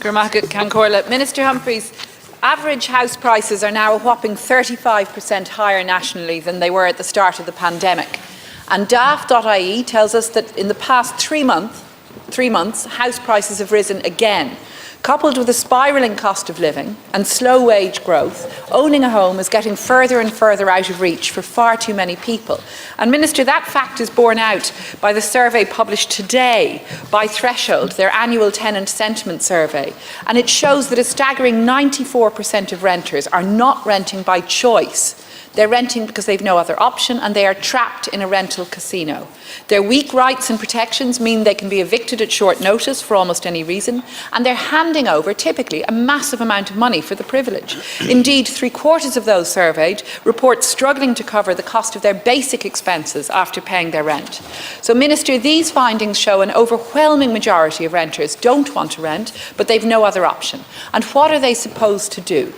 Minister Humphreys, average house prices are now a whopping 35% higher nationally than they were at the start of the pandemic. And daft.ie tells us that in the past 3 months, house prices have risen again. Coupled with a spiralling cost of living and slow wage growth, owning a home is getting further and further out of reach for far too many people. And Minister, that fact is borne out by the survey published today by Threshold, their annual tenant sentiment survey. And it shows that a staggering 94% of renters are not renting by choice. They're renting because they've no other option and they are trapped in a rental casino. Their weak rights and protections mean they can be evicted at short notice for almost any reason, and they're handing over typically a massive amount of money for the privilege. Indeed, 3/4 of those surveyed report struggling to cover the cost of their basic expenses after paying their rent. So, Minister, these findings show an overwhelming majority of renters don't want to rent, but they've no other option. And what are they supposed to do?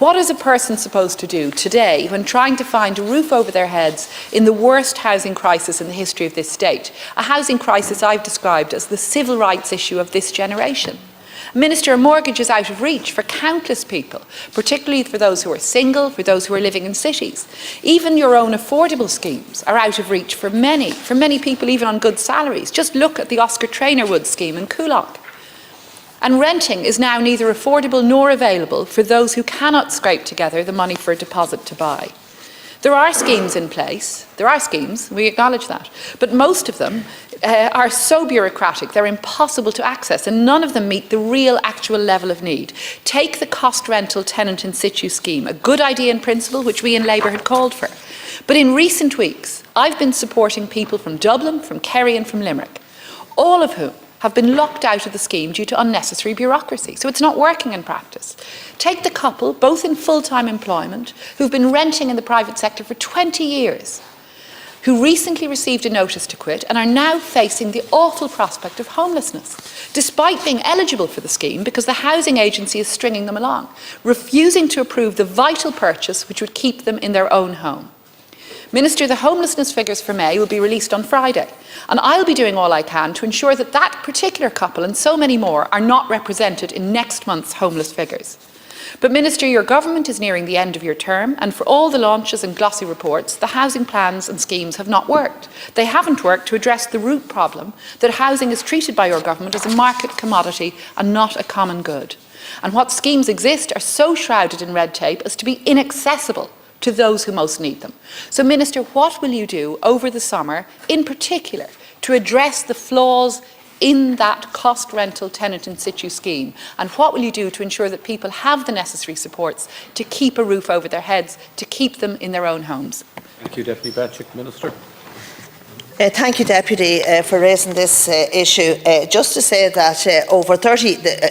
What is a person supposed to do today when trying to find a roof over their heads in the worst housing crisis in the history of this state? A housing crisis I've described as the civil rights issue of this generation. Minister, a mortgage is out of reach for countless people, particularly for those who are single, for those who are living in cities. Even your own affordable schemes are out of reach for many people even on good salaries. Just look at the Oscar Trainerwood scheme in Coolock. And renting is now neither affordable nor available for those who cannot scrape together the money for a deposit to buy. There are schemes in place, we acknowledge that, but most of them are so bureaucratic they're impossible to access, and none of them meet the real actual level of need. Take the cost rental tenant in situ scheme, a good idea in principle which we in Labour had called for. But in recent weeks I've been supporting people from Dublin, from Kerry and from Limerick, all of whom have been locked out of the scheme due to unnecessary bureaucracy. So it's not working in practice. Take the couple, both in full-time employment, who've been renting in the private sector for 20 years, who recently received a notice to quit and are now facing the awful prospect of homelessness, despite being eligible for the scheme because the housing agency is stringing them along, refusing to approve the vital purchase which would keep them in their own home. Minister, the homelessness figures for May will be released on Friday, and I'll be doing all I can to ensure that that particular couple and so many more are not represented in next month's homeless figures. But Minister, your government is nearing the end of your term, and for all the launches and glossy reports, the housing plans and schemes have not worked. They haven't worked to address the root problem that housing is treated by your government as a market commodity and not a common good. And what schemes exist are so shrouded in red tape as to be inaccessible to those who most need them. So, Minister, what will you do over the summer, in particular, to address the flaws in that cost rental tenant in situ scheme? And what will you do to ensure that people have the necessary supports to keep a roof over their heads, to keep them in their own homes? Thank you, Deputy Bacik. Minister. Thank you, Deputy, for raising this issue. Just to say that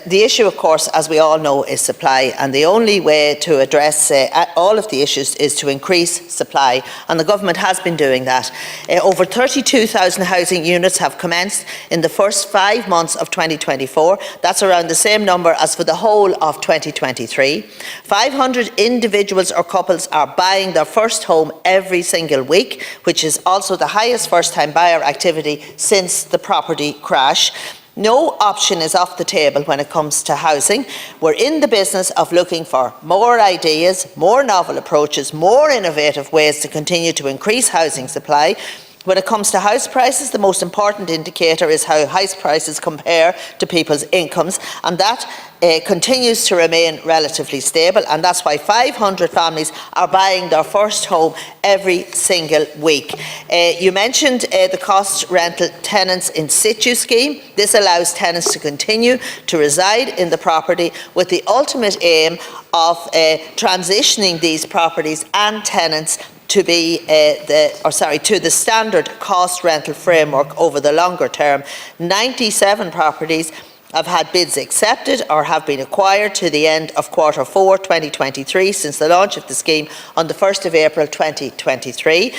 the issue, of course, as we all know, is supply, and the only way to address all of the issues is to increase supply, and the government has been doing that. Over 32,000 housing units have commenced in the first 5 months of 2024. That's around the same number as for the whole of 2023. 500 individuals or couples are buying their first home every single week, which is also the highest first-time buyer activity since the property crash. No option is off the table when it comes to housing. We're in the business of looking for more ideas, more novel approaches, more innovative ways to continue to increase housing supply. When it comes to house prices, the most important indicator is how house prices compare to people's incomes, and that continues to remain relatively stable, and that's why 500 families are buying their first home every single week. You mentioned the cost rental tenants in situ scheme. This allows tenants to continue to reside in the property with the ultimate aim of transitioning these properties and tenants to the standard cost rental framework over the longer term. 97 properties have had bids accepted or have been acquired to the end of Q4 2023 since the launch of the scheme on the 1st of April 2023.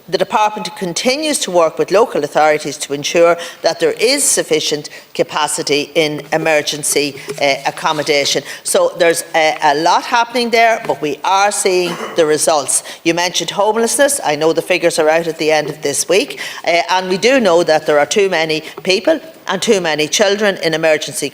The Department continues to work with local authorities to ensure that there is sufficient capacity in emergency accommodation. So there's a lot happening there, but we are seeing the results. You mentioned homelessness. I know the figures are out at the end of this week, and we do know that there are too many people and too many children in emergency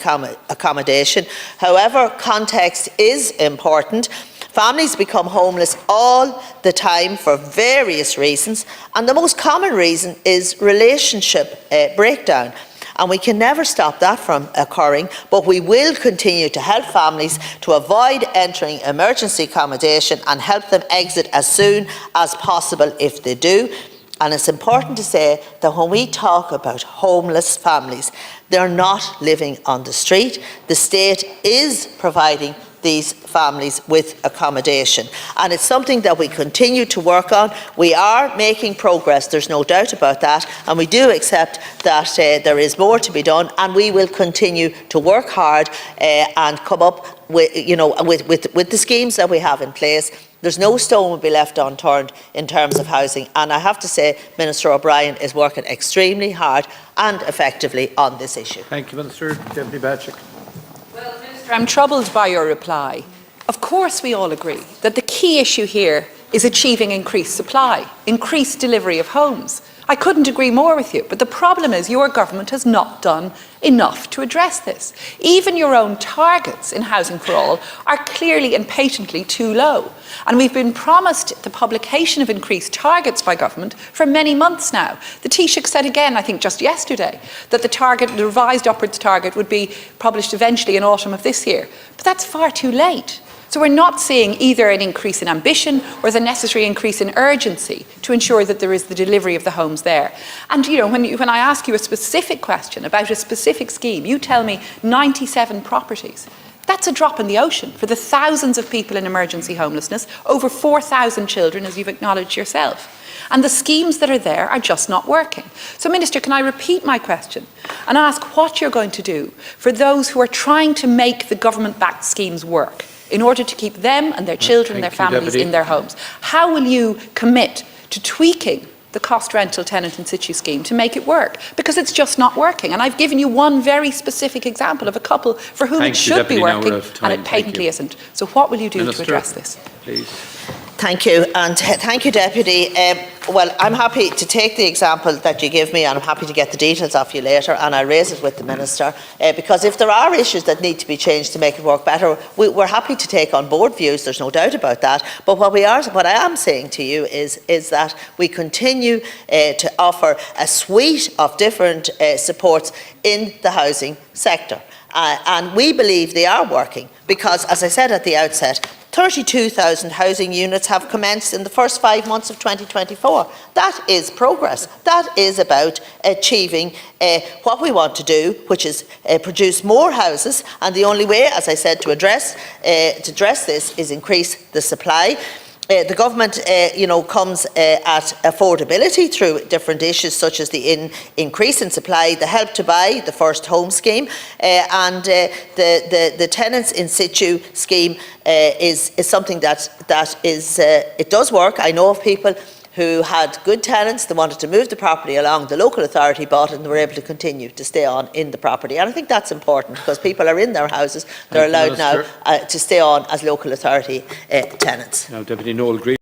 accommodation. However, context is important. Families become homeless all the time for various reasons, and the most common reason is relationship breakdown. And we can never stop that from occurring, but we will continue to help families to avoid entering emergency accommodation and help them exit as soon as possible if they do. And it's important to say that when we talk about homeless families, they're not living on the street. The state is providing these families with accommodation, and it's something that we continue to work on. We are making progress, there's no doubt about that, and we do accept that there is more to be done, and we will continue to work hard and come up with, with the schemes that we have in place. There's no stone will be left unturned in terms of housing, and I have to say Minister O'Brien is working extremely hard and effectively on this issue. Thank you, Minister. Deputy Bacik. Well, Minister, I'm troubled by your reply. Of course we all agree that the key issue here is achieving increased supply, increased delivery of homes. I couldn't agree more with you, but the problem is your government has not done enough to address this. Even your own targets in Housing for All are clearly and patently too low. And we've been promised the publication of increased targets by government for many months now. The Taoiseach said again, I think just yesterday, that the revised upwards target would be published eventually in autumn of this year. But that's far too late. So we're not seeing either an increase in ambition or the necessary increase in urgency to ensure that there is the delivery of the homes there. And when I ask you a specific question about a specific scheme, you tell me 97 properties. That's a drop in the ocean for the thousands of people in emergency homelessness, over 4,000 children, as you've acknowledged yourself. And the schemes that are there are just not working. So, Minister, can I repeat my question and ask what you're going to do for those who are trying to make the government-backed schemes work in order to keep them and their children and their families in their homes? How will you commit to tweaking the cost rental tenant in situ scheme to make it work? Because it's just not working. And I've given you one very specific example of a couple for whom it should be working and it patently isn't. So what will you do to address this? Please. Thank you, and thank you, Deputy. Well, I'm happy to take the example that you give me, and I'm happy to get the details off you later, and I'll raise it with the Minister, because if there are issues that need to be changed to make it work better, we're happy to take on board views, there's no doubt about that. But what I am saying to you is that we continue to offer a suite of different supports in the housing sector. And we believe they are working because, as I said at the outset, 32,000 housing units have commenced in the first 5 months of 2024. That is progress. That is about achieving what we want to do, which is produce more houses. And the only way, as I said, to address this is increase the supply. The government, comes at affordability through different issues such as the increase in supply, the Help to Buy, the First Home scheme, and the tenants in situ scheme is something that is it does work. I know of people who had good tenants, they wanted to move the property along, the local authority bought it and they were able to continue to stay on in the property. And I think that's important because people are in their houses, they're allowed now to stay on as local authority tenants. Now, Deputy Noel Green.